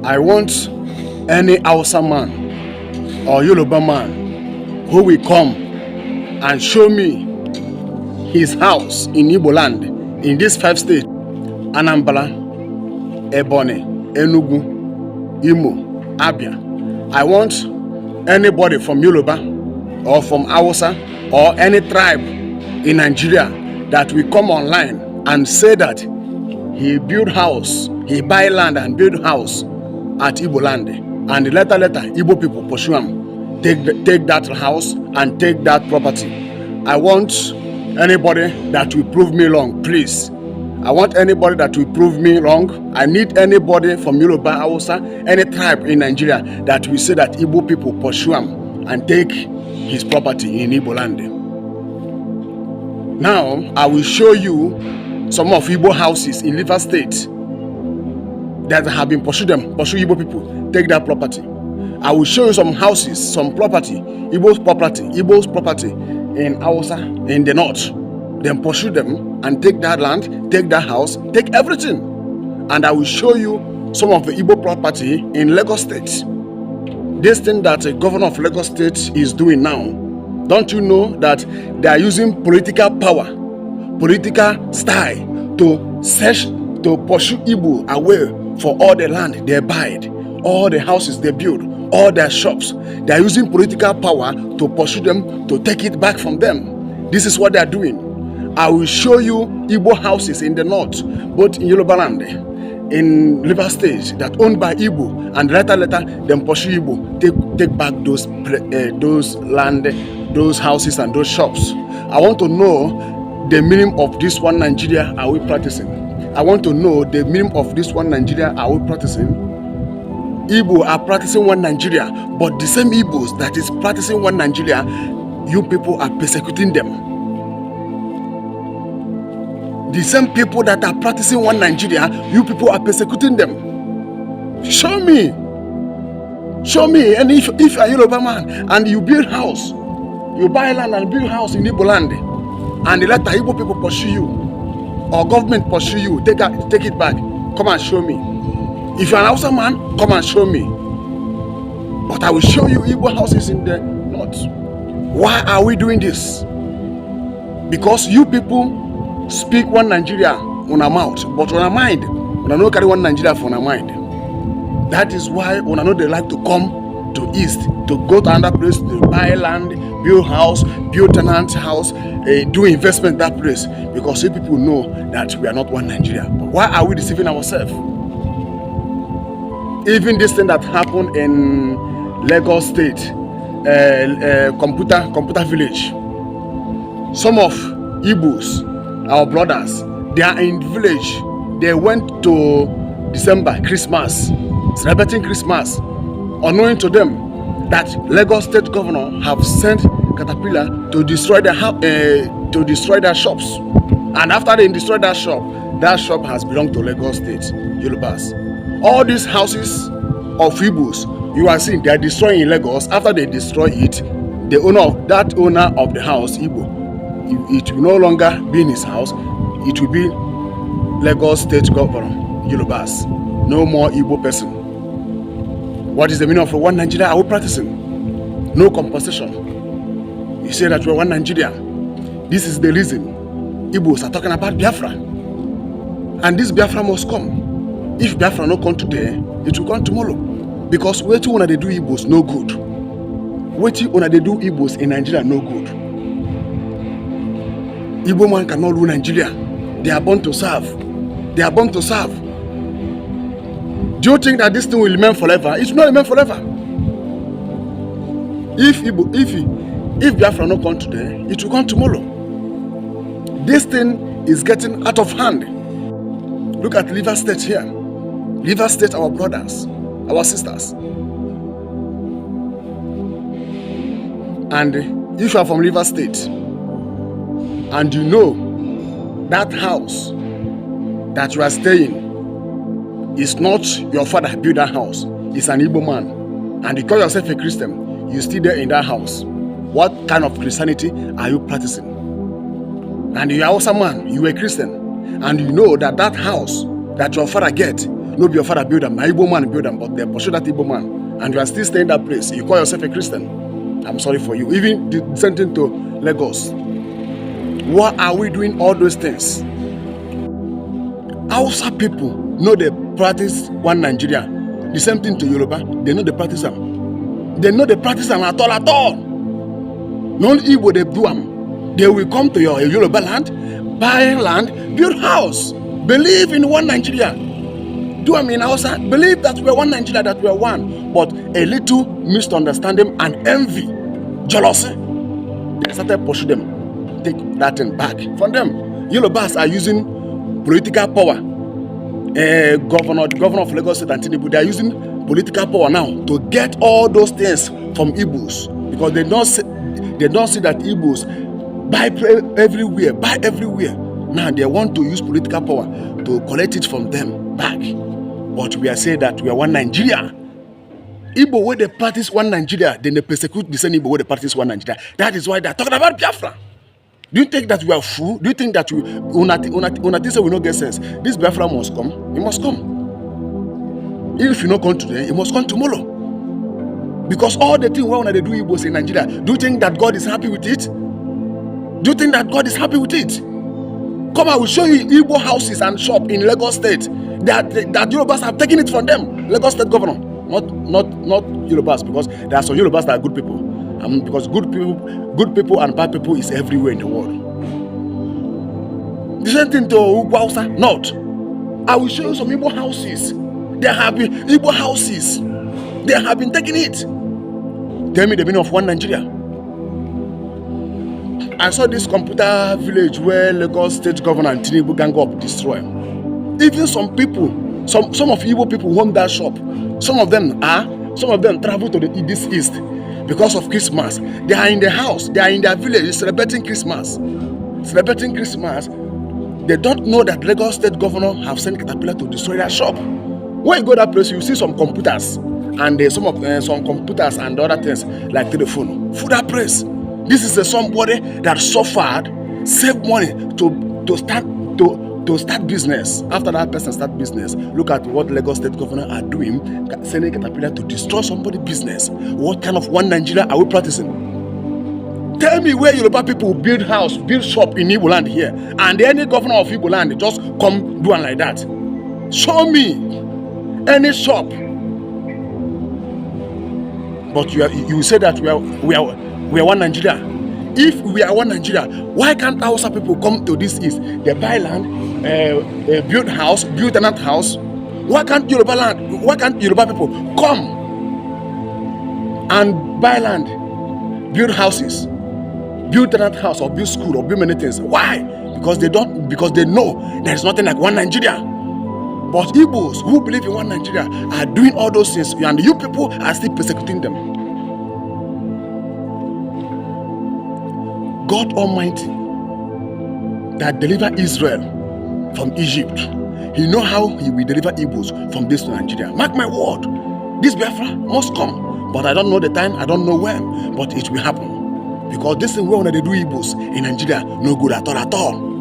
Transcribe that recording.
I want any Hausa man or Yoruba man who will come and show me his house in Igbo land in these 5 states: Anambra, Ebonyi, Enugu, Imo, Abia. I want anybody from Yoruba or from Hausa or any tribe in Nigeria that will come online and say that he build house, he buy land and build house at Igbo land, and later Igbo people pursue him, take that house and take that property. I want anybody that will prove me wrong, please. I want anybody that will prove me wrong. I need anybody from Yoruba, Hausa, any tribe in Nigeria that will say that Igbo people pursue him and take his property in Igbo land. Now, I will show you some of Igbo houses in Rivers State that have been pursue Igbo people, take that property. I will show you some houses, some property, Igbo's property in Hausa, in the north. Then pursue them and take that land, take that house, take everything. And I will show you some of the Igbo property in Lagos State. This thing that the governor of Lagos State is doing now, don't you know that they are using political power, political style to pursue Igbo away for all the land they buy, all the houses they build, all their shops. They are using political power to pursue them, to take it back from them. This is what they are doing. I will show you Igbo houses in the north, both in Yoruba land, in Rivers State, that owned by Igbo, and later them pursue Igbo, take back those land, those houses and those shops. I want to know the meaning of this one Nigeria are we practicing. I want to know the meaning of this one Nigeria are we practicing. Igbo are practicing one Nigeria, but the same Igbos that is practicing one Nigeria, you people are persecuting them. The same people that are practicing one Nigeria, you people are persecuting them. Show me. And if you are a Yoruba man and you build house, you buy land and build house in Igbo land, and the later Igbo people pursue you, or government pursue you, take it back, come and show me. If you are an Hausa man, come and show me. But I will show you Igbo houses in the north. Why are we doing this? Because you people speak one Nigeria on a mouth, but on a mind, una no carry one Nigeria for a mind. That is why una no they like to come to east, to go to another place, to buy land, build house, build tenant house, do investment that place, because you people know that we are not one Nigeria. But why are we deceiving ourselves? Even this thing that happened in Lagos State, computer village, some of Igbos, our brothers, they are in the village. They went to December, Christmas, celebrating Christmas, unknowing to them that Lagos State governor have sent caterpillar to destroy their shops. And after they destroyed that shop has belonged to Lagos State, Yorubas. All these houses of Igbos, you are seeing they are destroying in Lagos. After they destroy it, the owner of the house, Igbo, it will no longer be in his house. It will be Lagos State governor, Yorubas. No more Igbo person. What is the meaning of one Nigeria are we practicing? No compensation. You say that we're one Nigeria. This is the reason Igbos are talking about Biafra. And this Biafra must come. If Biafra not come today, it will come tomorrow. Because what you they do Igbos no good. What you they do Igbos in Nigeria no good. Igbo man cannot rule Nigeria. They are born to serve. They are born to serve. Do you think that this thing will remain forever? It will not remain forever. If Biafra not come today, it will come tomorrow. This thing is getting out of hand. Look at Rivers State here. Rivers State, our brothers, our sisters. And if you are from Rivers State, and you know that house that you are staying is not your father built that house, it's an Igbo man, and you call yourself a Christian, you still there in that house. What kind of Christianity are you practicing? And you are also a man, you are a Christian, and you know that that house that your father get No be your father build them, my Igbo man build them, but they pursue that Igbo man, and you are still staying that place. You call yourself a Christian. I'm sorry for you. Even the same thing to Lagos. Why are we doing all those things? Hausa people know they practice one Nigeria. The same thing to Yoruba. They know they practice them. They know they practice them at all. Non-Igbo they do them. They will come to your Yoruba land, buy land, build house, believe in one Nigeria. Do them in Hausa, believe that we are one Nigeria, that we are one. But a little misunderstanding and envy, jealousy, they started pushing them. Take that thing back from them. Yorubas are using political power. Governor of Lagos State and Tinubu, they are using political power now to get all those things from Igbos, because they don't see that Igbos buy everywhere. Now they want to use political power to collect it from them back. But we are saying that we are one Nigeria. Igbo where they practice one Nigeria, then they persecute the same Igbo where they practice one Nigeria. That is why they are talking about Biafra. Do you think that we are fool? Do you think that Unati say we no get sense? This Biafra must come. It must come. If you not come today, it must come tomorrow. Because all the things when they do Igbos in Nigeria, do you think that God is happy with it? Do you think that God is happy with it? Come, I will show you Igbo houses and shop in Lagos State that Yorubas have taken it from them. Lagos State governor, not Yorubas, because there are some Yorubas that are good people. Because good people and bad people is everywhere in the world. The same thing to Hausa, not. I will show you some Igbo houses. There have been Igbo houses. They have been taking it. Tell me the meaning of one Nigeria. I saw this computer village where Lagos State Governor and Tinubu gang up destroy. Even some people, some of Igbo people who own that shop. Some of them travel to this east. Because of Christmas, they are in the house, they are in their village celebrating Christmas. They don't know that Lagos State Governor have sent caterpillar to destroy their shop. When you go to that place, you see some computers and some computers and other things like telephone. For that place, this is somebody that suffered, saved money to start business. After that person start business, look at what Lagos State Governor are doing, sending caterpillar to destroy somebody's business. What kind of one Nigeria are we practicing? Tell me where Yoruba people build house, build shop in Igbo land here, and any governor of Igbo land just come do one like that. Show me any shop. But you say that we are one Nigeria. If we are one Nigeria, why can't Hausa people come to this east? They buy land, build house, build another house. Why can't Yoruba people come and buy land, build houses, build another house, or build school, or build many things? Why? Because they know there is nothing like one Nigeria. But Igbos who believe in one Nigeria are doing all those things, and you people are still persecuting them. God Almighty that delivered Israel from Egypt, He know how He will deliver Igbos from this to Nigeria. Mark my word, this Biafra must come, but I don't know the time, I don't know when, but it will happen. Because this thing where they do Igbos in Nigeria, no good at all.